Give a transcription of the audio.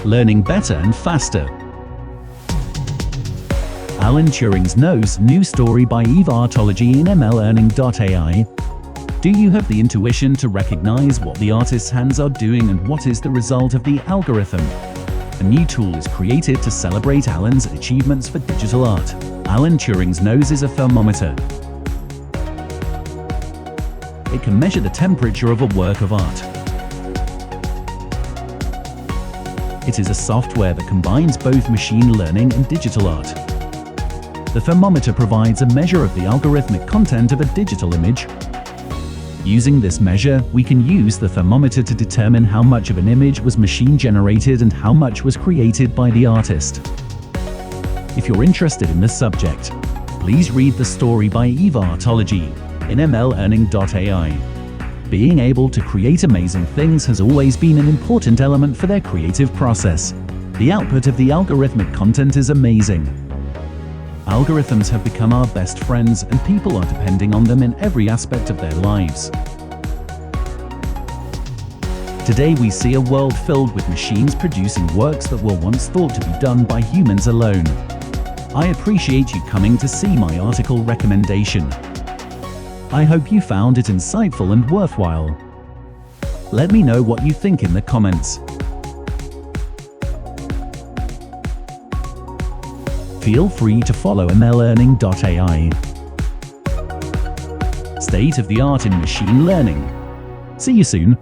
learning better and faster. Alan Turing's Nose, new story by Artology in mlearning.ai. Do you have the intuition to recognize what the artist's hands are doing and what is the result of the algorithm? A new tool is created to celebrate Alan's achievements for digital art. Alan Turing's Nose is a thermometer. It can measure the temperature of a work of art. It is a software that combines both machine learning and digital art. The thermometer provides a measure of the algorithmic content of a digital image. Using this measure, we can use the thermometer to determine how much of an image was machine-generated and how much was created by the artist. If you're interested in this subject, please read the story by Artology in mlearning.ai. Being able to create amazing things has always been an important element for their creative process. The output of the algorithmic content is amazing. Algorithms have become our best friends, and people are depending on them in every aspect of their lives. Today we see a world filled with machines producing works that were once thought to be done by humans alone. I appreciate you coming to see my article recommendation. I hope you found it insightful and worthwhile. Let me know what you think in the comments. Feel free to follow mlearning.ai. State of the art in machine learning. See you soon.